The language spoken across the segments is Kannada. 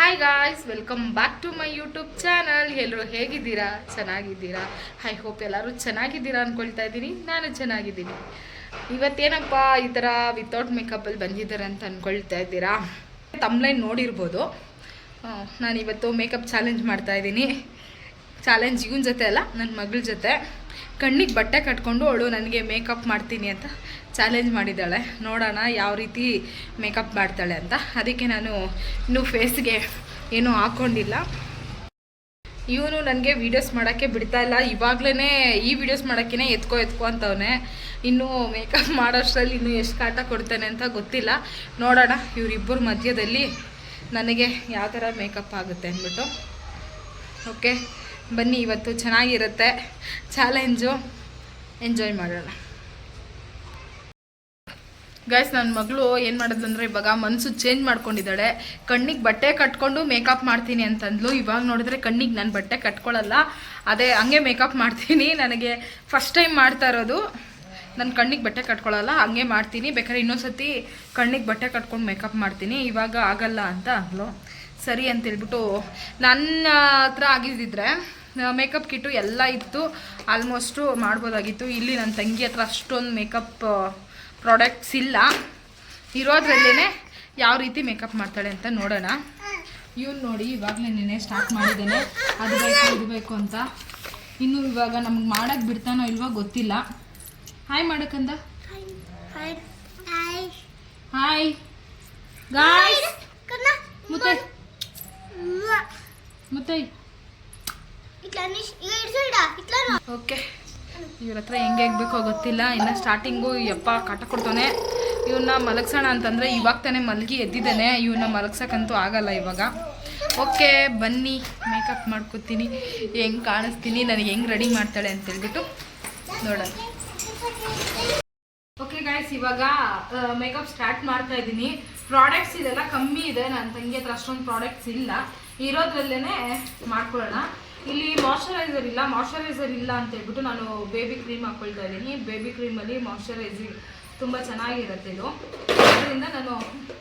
Hi guys, welcome back to my YouTube channel. ಎಲ್ಲರೂ ಹೇಗಿದ್ದೀರಾ? ಚೆನ್ನಾಗಿದ್ದೀರಾ? ಐ ಹೋಪ್ ಎಲ್ಲರೂ ಚೆನ್ನಾಗಿದ್ದೀರಾ ಅಂದ್ಕೊಳ್ತಾ ಇದ್ದೀನಿ. ನಾನು ಚೆನ್ನಾಗಿದ್ದೀನಿ. ಇವತ್ತೇನಪ್ಪ ಈ ಥರ ವಿತೌಟ್ ಮೇಕಪ್ಪಲ್ಲಿ ಬಂದಿದ್ದಾರೆ ಅಂತ ಅಂದ್ಕೊಳ್ತಾ ಇದ್ದೀರಾ? ತಮ್ಲೈನ್ ನೋಡಿರ್ಬೋದು. ನಾನಿವತ್ತು ಮೇಕಪ್ ಚಾಲೆಂಜ್ ಮಾಡ್ತಾಯಿದ್ದೀನಿ. ಚಾಲೆಂಜ್ ಇವನ ಜೊತೆ ಅಲ್ಲ, ನನ್ನ ಮಗಳ ಜೊತೆ. ಕಣ್ಣಿಗೆ ಬಟ್ಟೆ ಕಟ್ಕೊಂಡು ಅವಳು ನನಗೆ ಮೇಕಪ್ ಮಾಡ್ತೀನಿ ಅಂತ ಚಾಲೆಂಜ್ ಮಾಡಿದ್ದಾಳೆ. ನೋಡೋಣ ಯಾವ ರೀತಿ ಮೇಕಪ್ ಮಾಡ್ತಾಳೆ ಅಂತ. ಅದಕ್ಕೆ ನಾನು ಇನ್ನೂ ಫೇಸ್ಗೆ ಏನೂ ಹಾಕ್ಕೊಂಡಿಲ್ಲ. ಇವನು ನನಗೆ ವೀಡಿಯೋಸ್ ಮಾಡೋಕ್ಕೆ ಬಿಡ್ತಾಯಿಲ್ಲ. ಇವಾಗಲೇ ಈ ವಿಡಿಯೋಸ್ ಮಾಡೋಕ್ಕೇ ಎತ್ಕೋ ಅಂತವನೇ. ಇನ್ನೂ ಮೇಕಪ್ ಮಾಡೋಷ್ಟರಲ್ಲಿ ಇನ್ನೂ ಎಷ್ಟು ಕಾಟ ಕೊಡ್ತಾನೆ ಅಂತ ಗೊತ್ತಿಲ್ಲ. ನೋಡೋಣ ಇವರಿಬ್ಬರ ಮಧ್ಯದಲ್ಲಿ ನನಗೆ ಯಾವ ಥರ ಮೇಕಪ್ ಆಗುತ್ತೆ ಅಂದ್ಬಿಟ್ಟು. ಓಕೆ, ಬನ್ನಿ, ಇವತ್ತು ಚೆನ್ನಾಗಿರುತ್ತೆ ಚಾಲೆಂಜು. ಎಂಜಾಯ್ ಮಾಡೋಣ. ಗೈಸ್, ನನ್ನ ಮಗಳು ಏನು ಮಾಡೋದಂದರೆ ಇವಾಗ ಮನಸ್ಸು ಚೇಂಜ್ ಮಾಡ್ಕೊಂಡಿದ್ದಾಳೆ. ಕಣ್ಣಿಗೆ ಬಟ್ಟೆ ಕಟ್ಕೊಂಡು ಮೇಕಪ್ ಮಾಡ್ತೀನಿ ಅಂತಂದ್ಲು. ಇವಾಗ ನೋಡಿದ್ರೆ ಕಣ್ಣಿಗೆ ನಾನು ಬಟ್ಟೆ ಕಟ್ಕೊಳ್ಳಲ್ಲ, ಅದೇ ಹಂಗೆ ಮೇಕಪ್ ಮಾಡ್ತೀನಿ. ನನಗೆ ಫಸ್ಟ್ ಟೈಮ್ ಮಾಡ್ತಾ ಇರೋದು. ನನ್ನ ಕಣ್ಣಿಗೆ ಬಟ್ಟೆ ಕಟ್ಕೊಳ್ಳಲ್ಲ, ಹಂಗೆ ಮಾಡ್ತೀನಿ. ಬೇಕಾದ್ರೆ ಇನ್ನೊಂದ್ಸತಿ ಕಣ್ಣಿಗೆ ಬಟ್ಟೆ ಕಟ್ಕೊಂಡು ಮೇಕಪ್ ಮಾಡ್ತೀನಿ. ಇವಾಗ ಆಗಲ್ಲ ಅಂತ ಅಂದ್ಲು. ಸರಿ ಅಂತೇಳ್ಬಿಟ್ಟು ನನ್ನ ಹತ್ರ ಆಗಿದ್ದಿದ್ರೆ ಮೇಕಪ್ ಕಿಟ್ಟು ಎಲ್ಲ ಇತ್ತು, ಆಲ್ಮೋಸ್ಟು ಮಾಡ್ಬೋದಾಗಿತ್ತು. ಇಲ್ಲಿ ನನ್ನ ತಂಗಿ ಹತ್ರ ಅಷ್ಟೊಂದು ಮೇಕಪ್ ಪ್ರಾಡಕ್ಟ್ಸ್ ಇಲ್ಲ. ಇರೋದ್ರಲ್ಲೇ ಯಾವ ರೀತಿ ಮೇಕಪ್ ಮಾಡ್ತಾಳೆ ಅಂತ ನೋಡೋಣ. ಇವ್ನು ನೋಡಿ ಇವಾಗಲೇ ನೆನೆ ಸ್ಟಾರ್ಟ್ ಮಾಡಿದ್ದೇನೆ, ಅದು ಬೇಕು ಇದು ಬೇಕು ಅಂತ. ಇನ್ನು ಇವಾಗ ನಮ್ಗೆ ಮಾಡೋಕ್ಕೆ ಬಿಡ್ತಾನೋ ಇಲ್ವೋ ಗೊತ್ತಿಲ್ಲ. ಹಾಯ್ ಮಾಡಕ್ಕಂದ. Hi guys. ಮುತ್ತೈ ಮುತ್ತೈ. ಓಕೆ, ಇವ್ರ ಹತ್ರ ಹೆಂಗೆ ಬೇಕೋ ಗೊತ್ತಿಲ್ಲ. ಇನ್ನು ಸ್ಟಾರ್ಟಿಂಗು ಯಪ್ಪ ಕಾಟ ಕೊಡ್ತಾನೆ. ಇವನ್ನ ಮಲಗ್ಸೋಣ ಅಂತಂದರೆ ಇವಾಗ ತಾನೇ ಮಲಗಿ ಎದ್ದಿದ್ದಾನೆ. ಇವನ್ನ ಮಲಗ್ಸೋಕ್ಕಂತೂ ಆಗಲ್ಲ ಇವಾಗ. ಓಕೆ, ಬನ್ನಿ, ಮೇಕಪ್ ಮಾಡ್ಕೊತೀನಿ, ಹೆಂಗೆ ಕಾಣಿಸ್ತೀನಿ, ನನಗೆ ಹೆಂಗೆ ರೆಡಿ ಮಾಡ್ತಾಳೆ ಅಂತೇಳ್ಬಿಟ್ಟು ನೋಡೋಣ. ಓಕೆ ಗಾಯ್ಸ್, ಇವಾಗ ಮೇಕಪ್ ಸ್ಟಾರ್ಟ್ ಮಾಡ್ತಾ ಇದ್ದೀನಿ. ಪ್ರಾಡಕ್ಟ್ಸ್ ಇದೆಲ್ಲ ಕಮ್ಮಿ ಇದೆ, ನನ್ನ ತಂಗಿ ಹತ್ರ ಅಷ್ಟೊಂದು ಪ್ರಾಡಕ್ಟ್ಸ್ ಇಲ್ಲ. ಇರೋದ್ರಲ್ಲೇ ಮಾಡ್ಕೊಳ್ಳೋಣ. ಇಲ್ಲಿ ಮಾಯ್ಶ್ಚರೈಸರ್ ಇಲ್ಲ ಅಂತ ಹೇಳ್ಬಿಟ್ಟು ನಾನು ಬೇಬಿ ಕ್ರೀಮ್ ಹಾಕ್ಕೊಳ್ತಾ ಇದ್ದೀನಿ. ಬೇಬಿ ಕ್ರೀಮಲ್ಲಿ ಮಾಯ್ಶ್ಚರೈಸಿಂಗ್ ತುಂಬ ಚೆನ್ನಾಗಿರುತ್ತೆ ಇದು. ಅದರಿಂದ ನಾನು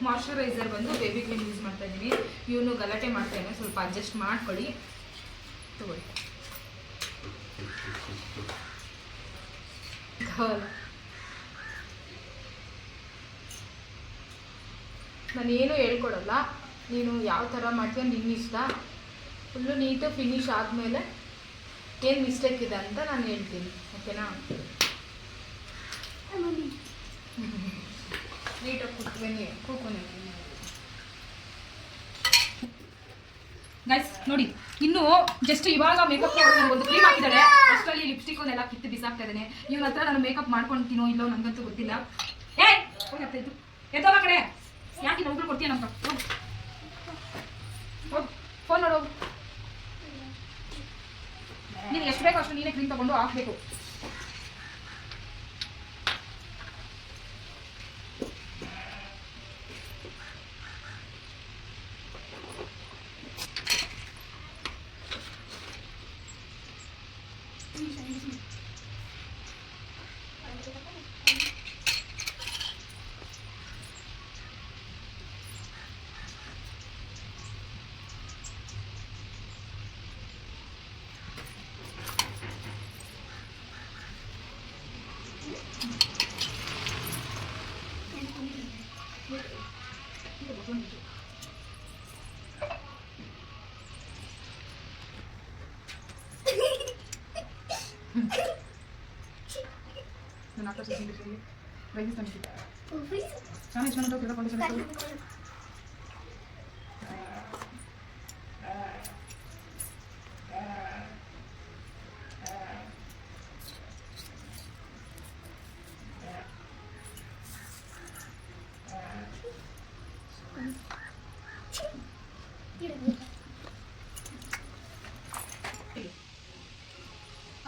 ಮಾಯ್ಶ್ಚರೈಸರ್ ಬಂದು ಬೇಬಿ ಕ್ರೀಮ್ ಯೂಸ್ ಮಾಡ್ತಾ ಇದ್ದೀನಿ. ಇವನು ಗಲಾಟೆ ಮಾಡ್ತಾಯಿದ್ದೆ, ಸ್ವಲ್ಪ ಅಡ್ಜಸ್ಟ್ ಮಾಡ್ಕೊಳ್ಳಿ. ತಗೊಳ್ಳಿ. ನಾನು ಏನೂ ಹೇಳ್ಕೊಡಲ್ಲ, ನೀನು ಯಾವ ಥರ ಮಾಡ್ತೀಯ ನಿನ್ನ ಇಷ್ಟ. ಫುಲ್ಲು ನೀಟು ಫಿನಿಶ್ ಆದಮೇಲೆ ಏನು ಮಿಸ್ಟೇಕ್ ಇದೆ ಅಂತ ನಾನು ಹೇಳ್ತೀನಿ. ಓಕೆನಾ? ನೀಟಾಗಿ ಕೂತ್ಕೊಂಡು ಗೈಸ್ ನೋಡಿ, ಇನ್ನೂ ಜಸ್ಟ್ ಇವಾಗ ಮೇಕಪ್ ಒಂದು ಕ್ರೀಮ್ ಹಾಕಿದ್ದಾಳೆ, ಅಷ್ಟರಲ್ಲಿ ಲಿಪ್ಸ್ಟಿಕ್ ಒಂದೆಲ್ಲ ಕಿತ್ತು ಬಿಸಾಕ್ತಾ ಇದ್ದೇನೆ. ಇವನ ಹತ್ರ ನಾನು ಮೇಕಪ್ ಮಾಡ್ಕೊಳ್ತೀನೋ ಇಲ್ಲೋ ನನಗಂತೂ ಗೊತ್ತಿಲ್ಲ. ಹೋಗ್ತಾಯಿತ್ತು ಎದ್ದೋಗ ಕಡೆ, ಯಾಕೆ ನಾವು ಕೊಡ್ತೀಯ ನಮ್ಗೆ? ಹೋಗು, ಫೋನ್ ನೋಡು. ನೀನು ಎಷ್ಟು ಬೇಕೋ ಅಷ್ಟು ನೀನೇ ಕ್ರೀಮ್ ತಗೊಂಡು ಹಾಕಬೇಕು.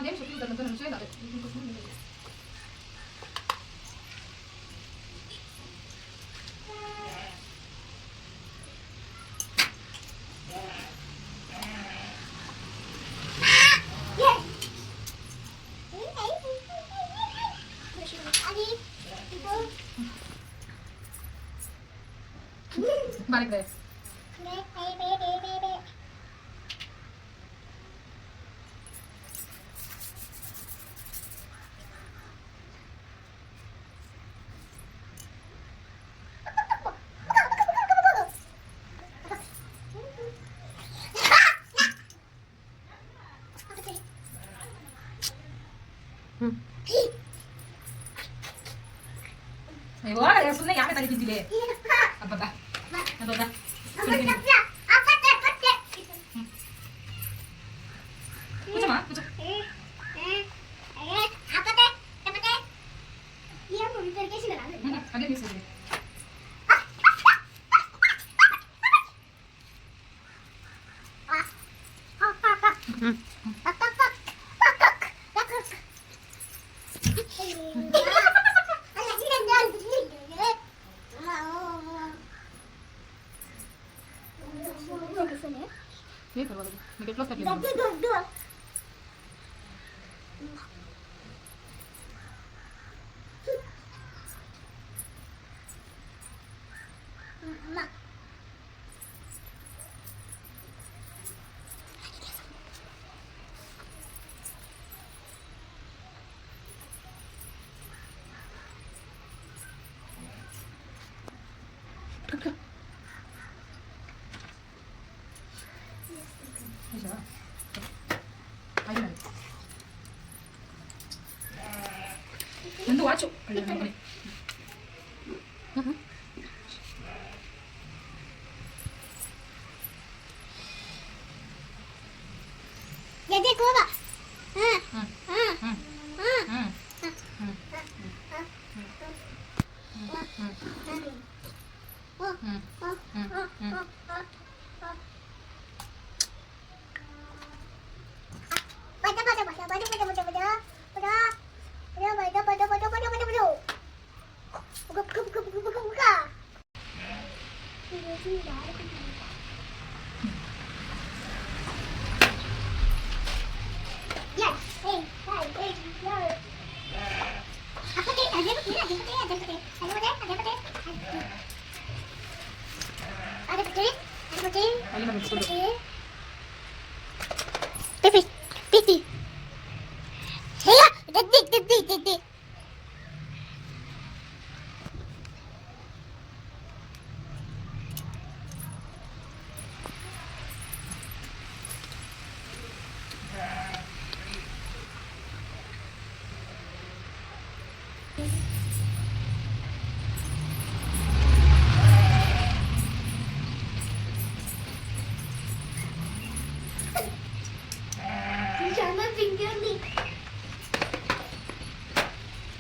ಅದೇನು ಸುತ್ತಿದಂತ ನನ್ನ ವಿಷಯ ಬಾರಿಕ್ ಅಯ್ಯೋ ಸುಮ್ಮನೆ ಯಾಕೆ ತಲೆ ತಿಂತಿದೆ ಅಬ್ಬಬ್ಬ ಅಬ್ಬಬ್ಬ ಒಂದು ವಾಚು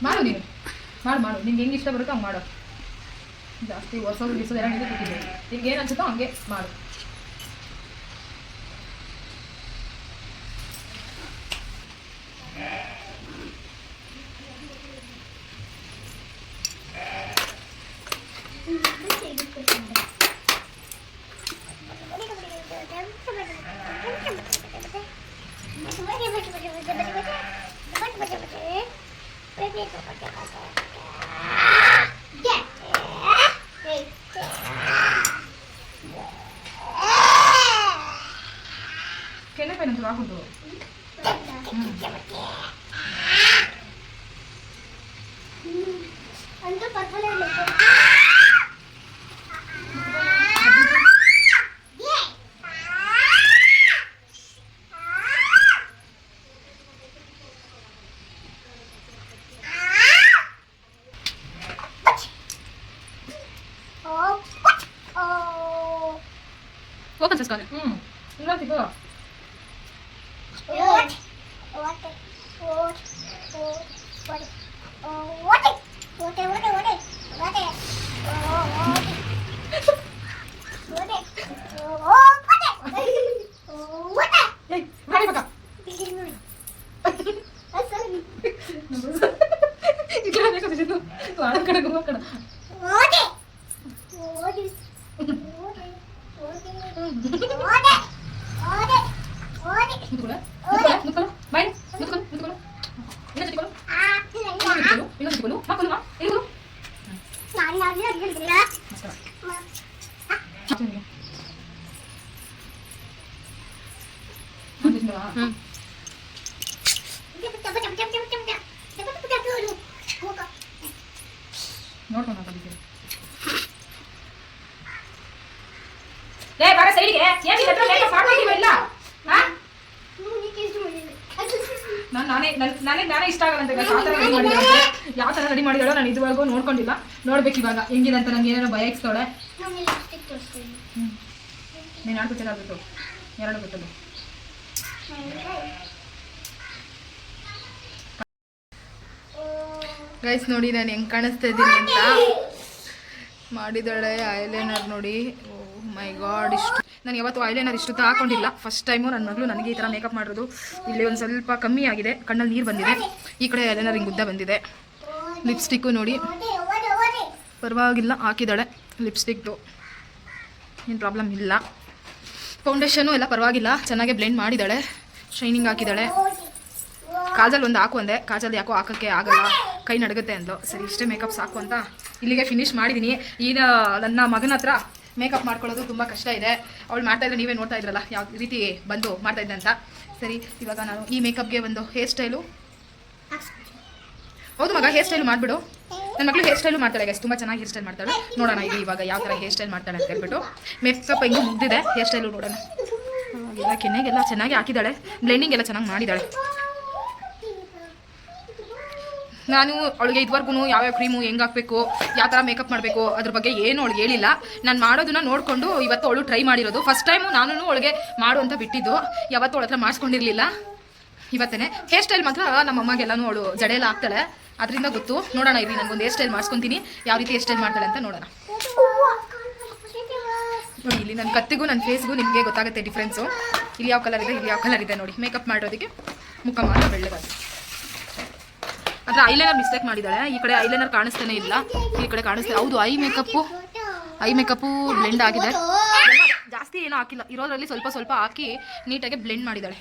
ಮಾಡು ನೀನು ಮಾಡು ನಿಮ್ಗೆ ಹೆಂಗೆ ಇಷ್ಟ ಬರುತ್ತೋ ಹಂಗೆ ಮಾಡು. ಜಾಸ್ತಿ ವರ್ಷೋದು ಬಿಡಿಸೋದು ಎಲ್ಲ ನಿಮಗೆ ಕೊಟ್ಟಿದ್ದೆ, ನಿಮ್ಗೆ ಏನು ಅನ್ಸುತ್ತೋ ಹಂಗೆ ಮಾಡು. ಕೆನ್ನೆಕಾಯಿನಂತೂ ಆಗೋದು. Open this corner. Nanti go. ನೋಡ್ಕೊಂಡು ಹಾಕೋದಿಕ್ಕೆ ಬಾರ ಸೈಡ್ಗೆ ಇಲ್ಲ ನಾನೇ ಇಷ್ಟ ಆಗಲ್ಲ ಯಾವ ಥರ ರೆಡಿ ಮಾಡಿದಾಳೋ ನಾನು ಇದುವರೆಗೂ ನೋಡ್ಕೊಂಡಿಲ್ಲ. ನೋಡ್ಬೇಕು ಇವಾಗ ಹೆಂಗಿದೆ ಅಂತ. ನಂಗೆ ಏನಾರ ಭಯ ಇಕ್ತಾಳೆ. ನೀನು ಆಡ್ಬಿಟ್ಟಿಲ್ಲ ಬಿಟ್ಟು ಎರಡು ಬಿಟ್ಟು ಗೈಸ್ ನೋಡಿ ನಾನು ಹೆಂಗೆ ಕಾಣಿಸ್ತಾ ಇದ್ದೀನಿ ಅಂತ ಮಾಡಿದಾಳೆ. ಐಲೈನರ್ ನೋಡಿ, ಓ ಮೈ ಗಾಡ್, ಇಷ್ಟು ನಾನು ಯಾವತ್ತೂ ಐಲೈನರ್ ಇಷ್ಟು ಹಾಕೊಂಡಿಲ್ಲ. ಫಸ್ಟ್ ಟೈಮು ನನ್ನ ಮಗಳು ನನಗೆ ಈ ಥರ ಮೇಕಪ್ ಮಾಡೋದು. ಇಲ್ಲಿ ಒಂದು ಸ್ವಲ್ಪ ಕಮ್ಮಿ ಆಗಿದೆ, ಕಣ್ಣಲ್ಲಿ ನೀರು ಬಂದಿದೆ. ಈ ಕಡೆ ಐಲೈನರ್ ಹಿಂಗೆ ಉದ್ದ ಬಂದಿದೆ. ಲಿಪ್ಸ್ಟಿಕ್ಕು ನೋಡಿ ಪರವಾಗಿಲ್ಲ, ಹಾಕಿದ್ದಾಳೆ ಲಿಪ್ಸ್ಟಿಕ್ದು, ಏನು ಪ್ರಾಬ್ಲಮ್ ಇಲ್ಲ. ಫೌಂಡೇಶನು ಎಲ್ಲ ಪರವಾಗಿಲ್ಲ, ಚೆನ್ನಾಗೆ ಬ್ಲೆಂಡ್ ಮಾಡಿದ್ದಾಳೆ. ಶೈನಿಂಗ್ ಹಾಕಿದ್ದಾಳೆ. ಕಾಜಲ್ ಒಂದು ಹಾಕು ಅಂದೆ, ಕಾಜಲ್ ಯಾಕೋ ಹಾಕೋಕ್ಕೆ ಆಗಲ್ಲ, ಕೈ ನಡಗುತ್ತೆ ಅಂದ್ಲು. ಸರಿ ಇಷ್ಟೇ ಮೇಕಪ್ ಸಾಕು ಅಂತ ಇಲ್ಲಿಗೆ ಫಿನಿಶ್ ಮಾಡಿದ್ದೀನಿ. ಈಗ ನನ್ನ ಮಗನ ಹತ್ರ ಮೇಕಪ್ ಮಾಡ್ಕೊಳ್ಳೋದು ತುಂಬ ಕಷ್ಟ ಇದೆ. ಅವಳು ಮಾಡ್ತಾಯಿದ್ರೆ ನೀವೇ ನೋಡ್ತಾ ಇದ್ರಲ್ಲ ಯಾವ ರೀತಿ ಬಂದು ಮಾಡ್ತಾಯಿದ್ದೆ ಅಂತ. ಸರಿ ಇವಾಗ ನಾನು ಈ ಮೇಕಪ್ಗೆ ಒಂದು ಹೇರ್ ಸ್ಟೈಲು, ಹೌದು ಮಗ ಹೇರ್ ಸ್ಟೈಲು ಮಾಡಿಬಿಡು. ನನ್ನ ಮಗಳು ಹೇರ್ ಸ್ಟೈಲು ಮಾಡ್ತಾಳೆ ಗೈಸ್, ತುಂಬ ಚೆನ್ನಾಗಿ ಹೇರ್ ಸ್ಟೈಲ್ ಮಾಡ್ತಾಳೆ. ನೋಡೋಣ ಇದು ಇವಾಗ ಯಾವ ಥರ ಹೇರ್ ಸ್ಟೈಲ್ ಮಾಡ್ತಾಳೆ ಅಂತ ಹೇಳ್ಬಿಟ್ಟು. ಮೇಕಪ್ ಹೆಂಗೂ ಮುಗ್ದಿದೆ, ಹೇರ್ ಸ್ಟೈಲು ನೋಡೋಣ. ಎಲ್ಲ ಕೆನ್ನೆಗೆಲ್ಲ ಚೆನ್ನಾಗಿ ಹಾಕಿದ್ದಾಳೆ, ಬ್ಲೆಂಡಿಂಗ್ ಎಲ್ಲ ಚೆನ್ನಾಗಿ ಮಾಡಿದ್ದಾಳೆ. ನಾನು ಅವಳಿಗೆ ಇದುವರೆಗೂ ಯಾವ್ಯಾವ ಕ್ರೀಮು ಹೆಂಗೆ ಹಾಕಬೇಕು, ಯಾವ ಥರ ಮೇಕಪ್ ಮಾಡಬೇಕು ಅದ್ರ ಬಗ್ಗೆ ಏನು ಅವಳಿಗೆ ಹೇಳಿಲ್ಲ. ನಾನು ಮಾಡೋದನ್ನ ನೋಡಿಕೊಂಡು ಇವತ್ತು ಅವಳು ಟ್ರೈ ಮಾಡಿರೋದು. ಫಸ್ಟ್ ಟೈಮು ನಾನು ಅವಳಿಗೆ ಮಾಡು ಅಂತ ಬಿಟ್ಟಿದ್ದು, ಯಾವತ್ತೂ ಅವಳ ಹತ್ರ ಮಾಡಿಸ್ಕೊಂಡಿರಲಿಲ್ಲ. ಇವತ್ತೇ ಹೇರ್ ಸ್ಟೈಲ್ ಮಾತ್ರ ನಮ್ಮ ಅಮ್ಮಾಗೆಲ್ಲನೂ ಅವಳು ಜಡೆ ಎಲ್ಲ ಹಾಕ್ತಾಳೆ, ಅದರಿಂದ ಗೊತ್ತು. ನೋಡೋಣ ಇಲ್ಲಿ ನನಗೊಂದು ಹೇರ್ ಸ್ಟೈಲ್ ಮಾಡಿಸ್ಕೊತೀನಿ, ಯಾವ ರೀತಿ ಹೇರ್ ಸ್ಟೈಲ್ ಮಾಡ್ತಾಳೆ ಅಂತ ನೋಡೋಣ. ನೋಡಿ ಇಲ್ಲಿ ನನ್ನ ಕತ್ತಿಗೂ ನನ್ನ ಫೇಸ್ಗೂ ನಿಮಗೆ ಗೊತ್ತಾಗುತ್ತೆ ಡಿಫ್ರೆನ್ಸು. ಇಲ್ಲಿ ಯಾವ ಕಲರ್ ಇದೆ, ಇಲ್ಲಿ ಯಾವ ಕಲರ್ ಇದೆ ನೋಡಿ. ಮೇಕಪ್ ಮಾಡೋದಕ್ಕೆ ಮುಖ ಮಾತ್ರ ಬೆಳ್ಳಗಾಗುತ್ತೆ. ಆದರೆ ಐಲೈನರ್ ಮಿಸ್ಟೇಕ್ ಮಾಡಿದ್ದಾಳೆ. ಈ ಕಡೆ ಐಲೈನರ್ ಕಾಣಿಸ್ತಾನೆ ಇಲ್ಲ, ಈ ಕಡೆ ಕಾಣಿಸ್ತಾ. ಹೌದು ಐ ಮೇಕಪ್ಪು ಬ್ಲೆಂಡ್ ಆಗಿದೆ. ಜಾಸ್ತಿ ಏನೂ ಹಾಕಿಲ್ಲ, ಇರೋದ್ರಲ್ಲಿ ಸ್ವಲ್ಪ ಸ್ವಲ್ಪ ಹಾಕಿ ನೀಟಾಗಿ ಬ್ಲೆಂಡ್ ಮಾಡಿದ್ದಾಳೆ.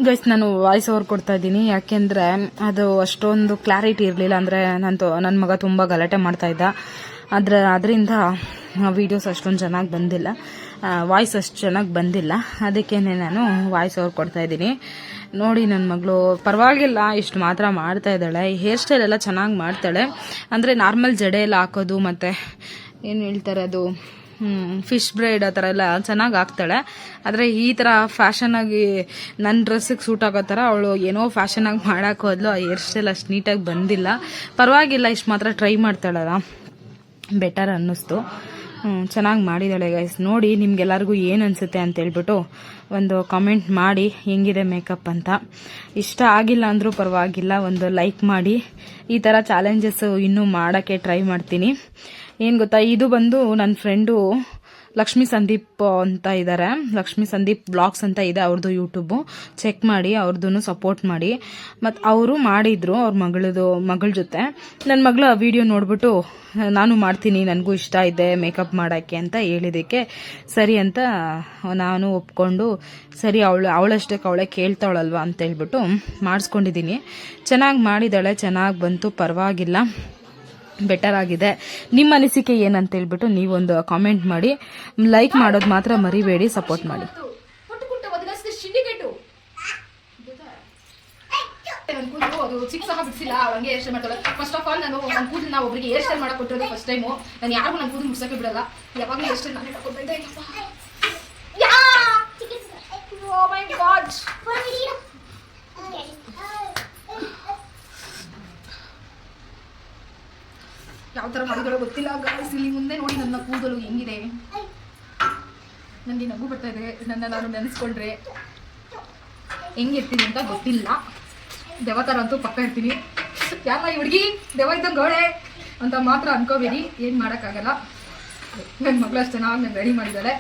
ಗೈಸ್ ನಾನು ವಾಯ್ಸ್ ಓವರ್ ಕೊಡ್ತಾ ಇದ್ದೀನಿ, ಯಾಕೆಂದರೆ ಅದು ಅಷ್ಟೊಂದು ಕ್ಲಾರಿಟಿ ಇರಲಿಲ್ಲ. ಅಂದರೆ ನನ್ನ ಮಗ ತುಂಬ ಗಲಾಟೆ ಮಾಡ್ತಾಯಿದ್ದ, ಅದರಿಂದ ವೀಡಿಯೋಸ್ ಅಷ್ಟೊಂದು ಚೆನ್ನಾಗಿ ಬಂದಿಲ್ಲ, ವಾಯ್ಸ್ ಅಷ್ಟು ಚೆನ್ನಾಗಿ ಬಂದಿಲ್ಲ. ಅದಕ್ಕೇ ನಾನು ವಾಯ್ಸ್ ಓವರ್ ಕೊಡ್ತಾ ಇದ್ದೀನಿ. ನೋಡಿ ನನ್ನ ಮಗಳು ಪರವಾಗಿಲ್ಲ, ಇಷ್ಟು ಮಾತ್ರ ಮಾಡ್ತಾ ಇದ್ದಾಳೆ. ಹೇರ್ ಸ್ಟೈಲ್ ಎಲ್ಲ ಚೆನ್ನಾಗಿ ಮಾಡ್ತಾಳೆ. ಅಂದರೆ ನಾರ್ಮಲ್ ಜಡೆ ಎಲ್ಲ ಹಾಕೋದು ಮತ್ತು ಏನು ಹೇಳ್ತಾರೆ ಅದು ಫಿಶ್ ಬ್ರೈಡ್ ಆ ಥರ ಎಲ್ಲ ಚೆನ್ನಾಗಿ ಹಾಕ್ತಾಳೆ. ಆದರೆ ಈ ಥರ ಫ್ಯಾಷನಾಗಿ ನನ್ನ ಡ್ರೆಸ್ಸಿಗೆ ಸೂಟ್ ಆಗೋ ಥರ ಅವಳು ಏನೋ ಫ್ಯಾಷನಾಗಿ ಮಾಡೋಕೆ ಹೋದ್ಲು. ಆ ಹೇರ್ ಸ್ಟೈಲ್ ಅಷ್ಟು ನೀಟಾಗಿ ಬಂದಿಲ್ಲ. ಪರವಾಗಿಲ್ಲ, ಇಷ್ಟು ಮಾತ್ರ ಟ್ರೈ ಮಾಡ್ತಾಳಲ್ಲ, ಬೆಟರ್ ಅನ್ನಿಸ್ತು. ಚೆನ್ನಾಗಿ ಮಾಡಿದ್ದಾಳೆ ಗೈಸ್. ನೋಡಿ ನಿಮ್ಗೆಲ್ಲರಿಗೂ ಏನು ಅನಿಸುತ್ತೆ ಅಂತೇಳ್ಬಿಟ್ಟು ಒಂದು ಕಾಮೆಂಟ್ ಮಾಡಿ ಹೆಂಗಿದೆ ಮೇಕಪ್ ಅಂತ. ಇಷ್ಟ ಆಗಿಲ್ಲ ಅಂದರೂ ಪರವಾಗಿಲ್ಲ, ಒಂದು ಲೈಕ್ ಮಾಡಿ. ಈ ಥರ ಚಾಲೆಂಜಸ್ಸು ಇನ್ನೂ ಮಾಡೋಕ್ಕೆ ಟ್ರೈ ಮಾಡ್ತೀನಿ. ಏನು ಗೊತ್ತಾ, ಇದು ಬಂದು ನನ್ನ ಫ್ರೆಂಡು ಲಕ್ಷ್ಮೀ ಸಂದೀಪ್ ಅಂತ ಇದ್ದಾರೆ, ಲಕ್ಷ್ಮೀ ಸಂದೀಪ್ ಬ್ಲಾಗ್ಸ್ ಅಂತ ಇದೆ ಅವ್ರದ್ದು ಯೂಟ್ಯೂಬು. ಚೆಕ್ ಮಾಡಿ, ಅವ್ರದ್ದು ಸಪೋರ್ಟ್ ಮಾಡಿ. ಮತ್ತು ಅವರು ಮಾಡಿದರು ಅವ್ರ ಮಗಳ ಜೊತೆ. ನನ್ನ ಮಗಳು ಆ ವಿಡಿಯೋ ನೋಡಿಬಿಟ್ಟು ನಾನು ಮಾಡ್ತೀನಿ, ನನಗೂ ಇಷ್ಟ ಇದೆ ಮೇಕಪ್ ಮಾಡೋಕ್ಕೆ ಅಂತ ಹೇಳಿದ್ದಕ್ಕೆ ಸರಿ ಅಂತ ನಾನು ಒಪ್ಕೊಂಡು, ಸರಿ ಅವಳಷ್ಟಕ್ಕೆ ಅವಳೇ ಕೇಳ್ತಾವಳಲ್ವ ಅಂತ ಹೇಳ್ಬಿಟ್ಟು ಮಾಡಿಸ್ಕೊಂಡಿದ್ದೀನಿ. ಚೆನ್ನಾಗಿ ಮಾಡಿದ್ದಾಳೆ, ಚೆನ್ನಾಗಿ ಬಂತು, ಪರವಾಗಿಲ್ಲ, ಬೆಟರ್ ಆಗಿದೆ. ನಿಮ್ಮ ಅನಿಸಿಕೆ ಏನಂತ ಹೇಳ್ಬಿಟ್ಟು ನೀವೊಂದು ಕಾಮೆಂಟ್ ಮಾಡಿ. ಲೈಕ್ ಮಾಡೋದು ಮಾತ್ರ ಮರಿಬೇಡಿ, ಸಪೋರ್ಟ್ ಮಾಡಿ. ಚಿಕ್ಕ ಸಹ ಬಿಡಿಸಿಲ್ಲ, ಹಂಗೆ ಹೇರ್ ಸ್ಟೈಲ್ ಮಾಡ್ತಾಳೆ. ಫಸ್ಟ್ ಆಫ್ ಆಲ್ ನಾನು ನನ್ನ ಕೂದಲು ಒಬ್ಬರಿಗೆ ಹೇರ್ ಸ್ಟೈಲ್ ಮಾಡಕ್ಕೆ ಕೊಟ್ಟಿರೋದು ಫಸ್ಟ್ ಟೈಮು. ನಾನು ಯಾರಿಗೂ ನನ್ನ ಕೂದಲು ಮುಡ್ಸೋಕ್ಕೆ ಬಿಡಲ್ಲ, ಯಾವಾಗಲೂ ಹೇರ್ ಸ್ಟೈಲ್ ನಾನೇ ಮಾಡ್ಕೊತಾ ಇದ್ದೆ. ಓ ಮೈ ಗಾಡ್, ಯಾವ ಥರ ಮಾಡಿದಳು ಗೊತ್ತಿಲ್ಲ ಗಾಯ್ಸ್. ಇಲ್ಲಿ ಮುಂದೆ ನೋಡಿ ನನ್ನ ಕೂದಲು ಹೆಂಗಿದೆ. ನನಗೆ ನಗು ಬರ್ತಾ ಇದೆ, ನಾನು ನೆನೆಸ್ಕೊಂಡ್ರೆ ಹೆಂಗಿರ್ತೀನಿ ಅಂತ ಗೊತ್ತಿಲ್ಲ. ದೆವ್ವ ಥರ ಅಂತೂ ಪಕ್ಕ ಇರ್ತೀನಿ. ಯಾರ ಈ ಹುಡುಗಿ ದೆವ್ವ ಇದ್ದಂಗೆ ಗೋಳೆ ಅಂತ ಮಾತ್ರ ಅನ್ಕೋಬೇಡಿ, ಏನು ಮಾಡೋಕ್ಕಾಗಲ್ಲ. ನನ್ನ ಮಗಳು ಅಷ್ಟು ಚೆನ್ನಾಗಿ ನಾನು ರೆಡಿ ಮಾಡಿದ್ದಾಳೆ.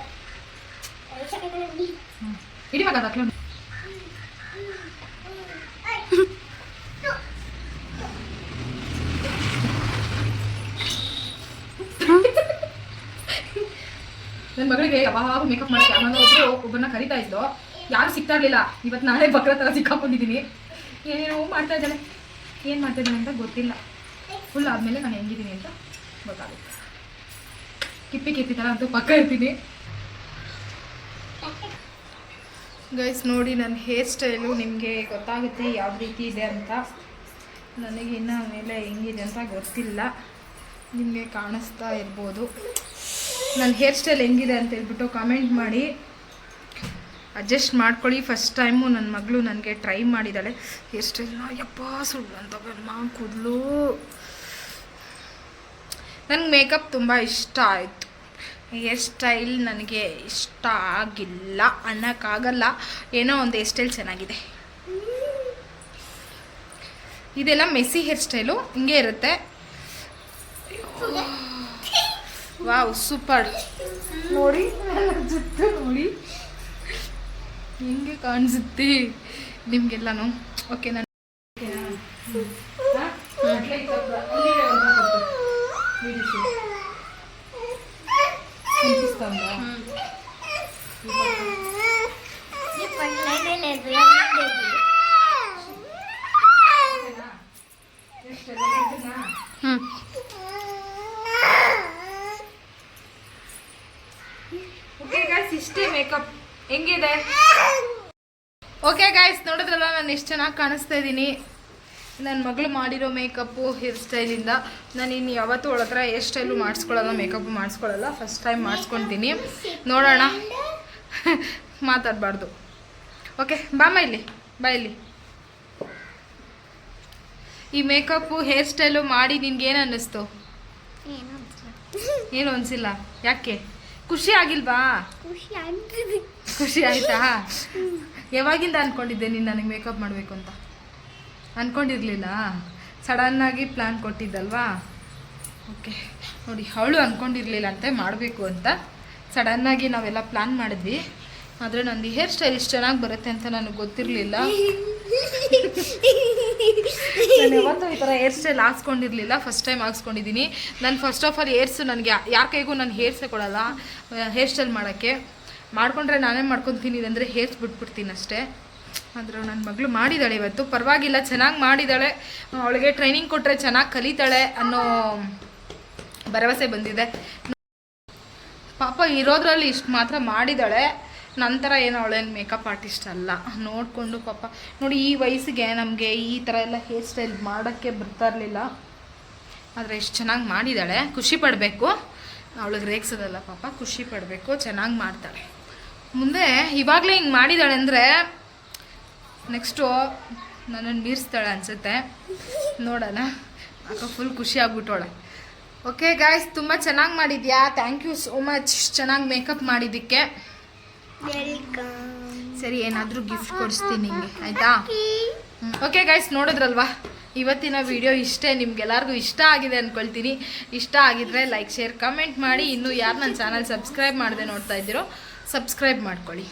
ಇಡಿ ಮಗ ಅದಕ್ಕೆ ಮಗಳಿಗೆ ಯಾವಾಗ ಮೇಕಪ್ ಮಾಡಿ ಆಮೇಲೆ ಒಬ್ಬರನ್ನ ಕರಿತಾ ಇದ್ದು, ಯಾರು ಸಿಗ್ತಾ ಇರಲಿಲ್ಲ. ಇವತ್ತು ನಾಳೆ ಬಕ್ರ ಥರ ಸಿಕ್ಕಾಕೊಂಡಿದ್ದೀನಿ. ಏನೇನೋ ಮಾಡ್ತಾ ಇದ್ದಾಳೆ, ಏನು ಮಾಡ್ತಾ ಇದ್ದಾಳೆ ಅಂತ ಗೊತ್ತಿಲ್ಲ. ಫುಲ್ ಆದಮೇಲೆ ನಾನು ಹೆಂಗಿದ್ದೀನಿ ಅಂತ ಗೊತ್ತಾಗುತ್ತೆ. ಕಿಪ್ಪಿ ಥರ ಅಂತೂ ಪಕ್ಕ ಇರ್ತೀನಿ. ಗೈಸ್ ನೋಡಿ ನನ್ನ ಹೇರ್ ಸ್ಟೈಲು ನಿಮಗೆ ಗೊತ್ತಾಗುತ್ತೆ ಯಾವ ರೀತಿ ಇದೆ ಅಂತ. ನನಗೆ ಇನ್ನೂ ಮೇಲೆ ಹೆಂಗಿದೆ ಅಂತ ಗೊತ್ತಿಲ್ಲ, ನಿಮಗೆ ಕಾಣಿಸ್ತಾ ಇರ್ಬೋದು. ನನ್ನ ಹೇರ್ ಸ್ಟೈಲ್ ಹೆಂಗಿದೆ ಅಂತ ಹೇಳ್ಬಿಟ್ಟು ಕಾಮೆಂಟ್ ಮಾಡಿ ಅಡ್ಜಸ್ಟ್ ಮಾಡ್ಕೊಳ್ಳಿ. ಫಸ್ಟ್ ಟೈಮು ನನ್ನ ಮಗಳು ನನಗೆ ಟ್ರೈ ಮಾಡಿದ್ದಾಳೆ ಹೇರ್ ಸ್ಟೈಲ್ನ. ಯಪ್ಪ ಸುಳ್ಳು ಅಂತ ಕೂದಲು. ನನಗೆ ಮೇಕಪ್ ತುಂಬ ಇಷ್ಟ ಆಯಿತು. ಹೇರ್ ಸ್ಟೈಲ್ ನನಗೆ ಇಷ್ಟ ಆಗಿಲ್ಲ ಅನ್ನೋಕ್ಕಾಗಲ್ಲ, ಏನೋ ಒಂದು ಹೇರ್ ಸ್ಟೈಲ್ ಚೆನ್ನಾಗಿದೆ. ಇದೆಲ್ಲ ಮೆಸ್ಸಿ ಹೇರ್ ಸ್ಟೈಲು, ಹಿಂಗೆ ಇರುತ್ತೆ. Wow super. ನೋಡಿ ಜುಟ್ಟು ನೋಡಿ ಹಿಂಗೆ ಕಾಣಿಸುತ್ತೆ ನಿಮಗೆಲ್ಲನೂ. ಓಕೆ ನಾನು ಓಕೆ ಗಾಯ್ಸ್, ಇಷ್ಟೇ ಮೇಕಪ್. ಹೆಂಗಿದೆ? ಓಕೆ ಗಾಯ್ಸ್, ನೋಡಿದ್ರಲ್ಲ ನಾನು ಎಷ್ಟು ಚೆನ್ನಾಗಿ ಕಾಣಿಸ್ತಾ ಇದ್ದೀನಿ ನನ್ನ ಮಗಳು ಮಾಡಿರೋ ಮೇಕಪ್ಪು ಹೇರ್ ಸ್ಟೈಲಿಂದ. ನಾನು ಇನ್ನು ಯಾವತ್ತೂ ಒಳಗಡೆ ಹೇರ್ ಸ್ಟೈಲು ಮಾಡಿಸ್ಕೊಳ್ಳಲ್ಲ, ಮೇಕಪ್ಪು ಮಾಡಿಸ್ಕೊಳ್ಳಲ್ಲ. ಫಸ್ಟ್ ಟೈಮ್ ಮಾಡಿಸ್ಕೊತೀನಿ. ನೋಡೋಣ, ಮಾತಾಡಬಾರ್ದು. ಓಕೆ ಬಾಮ್ಮ ಇಲ್ಲಿ, ಬಾ ಇಲ್ಲಿ. ಈ ಮೇಕಪ್ಪು ಹೇರ್ ಸ್ಟೈಲು ಮಾಡಿ ನಿನ್ಗೇನು ಅನ್ನಿಸ್ತು? ಏನು ಅನಿಸಿಲ್ಲ? ಯಾಕೆ? ಖುಷಿ ಆಗಿಲ್ವಾ? ಖುಷಿ ಆಯಿತಾ? ಯಾವಾಗಿಂದ ಅಂದ್ಕೊಂಡಿದ್ದೆ ನೀನು ನನಗೆ ಮೇಕಪ್ ಮಾಡಬೇಕು ಅಂತ? ಅಂದ್ಕೊಂಡಿರಲಿಲ್ಲ, ಸಡನ್ನಾಗಿ ಪ್ಲ್ಯಾನ್ ಕೊಟ್ಟಿದ್ದಲ್ವಾ? ಓಕೆ ನೋಡಿ, ಅವಳು ಅಂದ್ಕೊಂಡಿರಲಿಲ್ಲ ಅಂತೆ ಮಾಡಬೇಕು ಅಂತ. ಸಡನ್ನಾಗಿ ನಾವೆಲ್ಲ ಪ್ಲ್ಯಾನ್ ಮಾಡಿದ್ವಿ. ಆದರೆ ನಂದು ಹೇರ್ ಸ್ಟೈಲ್ ಇಷ್ಟು ಚೆನ್ನಾಗಿ ಬರುತ್ತೆ ಅಂತ ನನಗೆ ಗೊತ್ತಿರಲಿಲ್ಲ. ನಾನು ಯಾವತ್ತೂ ಈ ಥರ ಹೇರ್ ಸ್ಟೈಲ್ ಹಾಕ್ಸ್ಕೊಂಡಿರಲಿಲ್ಲ, ಫಸ್ಟ್ ಟೈಮ್ ಹಾಕ್ಸ್ಕೊಂಡಿದ್ದೀನಿ. ನಾನು ಫಸ್ಟ್ ಆಫ್ ಆಲ್ ಹೇರ್ಸು ನನಗೆ ಯಾರ ಕೈಗೂ ನಾನು ಹೇರ್ಸೇ ಕೊಡಲ್ಲ ಹೇರ್ ಸ್ಟೈಲ್ ಮಾಡೋಕ್ಕೆ. ಮಾಡ್ಕೊಂಡ್ರೆ ನಾನೇ ಮಾಡ್ಕೊತೀನಿ, ಅಂದರೆ ಹೇರ್ಸ್ ಬಿಟ್ಬಿಡ್ತೀನಿ ಅಷ್ಟೇ. ಆದರೂ ನನ್ನ ಮಗಳು ಮಾಡಿದ್ದಾಳೆ ಇವತ್ತು, ಪರವಾಗಿಲ್ಲ, ಚೆನ್ನಾಗಿ ಮಾಡಿದ್ದಾಳೆ. ಅವಳಿಗೆ ಟ್ರೈನಿಂಗ್ ಕೊಟ್ಟರೆ ಚೆನ್ನಾಗಿ ಕಲಿತಾಳೆ ಅನ್ನೋ ಭರವಸೆ ಬಂದಿದೆ. ಪಾಪ ಇರೋದ್ರಲ್ಲಿ ಇಷ್ಟು ಮಾತ್ರ ಮಾಡಿದ್ದಾಳೆ. ನಂತರ ಏನೋ ಅವಳೇನು ಮೇಕಪ್ ಆರ್ಟಿಸ್ಟ್ ಅಲ್ಲ. ನೋಡಿಕೊಂಡು ಪಾಪ ನೋಡಿ, ಈ ವಯಸ್ಸಿಗೆ ನಮಗೆ ಈ ಥರ ಎಲ್ಲ ಹೇರ್ ಸ್ಟೈಲ್ ಮಾಡೋಕ್ಕೆ ಬರ್ತಾ ಇರಲಿಲ್ಲ. ಆದರೆ ಎಷ್ಟು ಚೆನ್ನಾಗಿ ಮಾಡಿದ್ದಾಳೆ, ಖುಷಿ ಪಡಬೇಕು. ಅವಳಿಗೆ ರೇಗ್ಸೋದಲ್ಲ ಪಾಪ, ಖುಷಿ ಪಡಬೇಕು, ಚೆನ್ನಾಗಿ ಮಾಡ್ತಾಳೆ. ಮುಂದೆ ಇವಾಗಲೇ ಹಿಂಗೆ ಮಾಡಿದ್ದಾಳೆ ಅಂದರೆ ನೆಕ್ಸ್ಟು ನನ್ನನ್ನು ಮೀರಿಸ್ತಾಳೆ ಅನಿಸುತ್ತೆ. ನೋಡೋಣ. ಅಕ್ಕ ಫುಲ್ ಖುಷಿ ಆಗ್ಬಿಟ್ಟೋಳೆ. ಓಕೆ ಗಾಯ್ಸ್, ತುಂಬ ಚೆನ್ನಾಗಿ ಮಾಡಿದ್ಯಾ, ಥ್ಯಾಂಕ್ ಯು ಸೋ ಮಚ್ ಚೆನ್ನಾಗಿ ಮೇಕಪ್ ಮಾಡಿದ್ದಕ್ಕೆ. ಸರಿ, ಏನಾದರೂ ಗಿಫ್ಟ್ ಕೊಡಿಸ್ತೀನಿ ನಿಮಗೆ, ಆಯಿತಾ? ಓಕೆ ಗೈಸ್, ನೋಡಿದ್ರಲ್ವಾ ಇವತ್ತಿನ ವಿಡಿಯೋ ಇಷ್ಟೇ. ನಿಮ್ಗೆಲ್ಲರಿಗೂ ಇಷ್ಟ ಆಗಿದೆ ಅಂದ್ಕೊಳ್ತೀನಿ. ಇಷ್ಟ ಆಗಿದ್ರೆ ಲೈಕ್, ಶೇರ್, ಕಮೆಂಟ್ ಮಾಡಿ. ಇನ್ನೂ ಯಾರು ನನ್ನ ಚಾನಲ್ ಸಬ್ಸ್ಕ್ರೈಬ್ ಮಾಡದೆ ನೋಡ್ತಾ ಇದ್ದೀರೋ ಸಬ್ಸ್ಕ್ರೈಬ್ ಮಾಡ್ಕೊಳ್ಳಿ.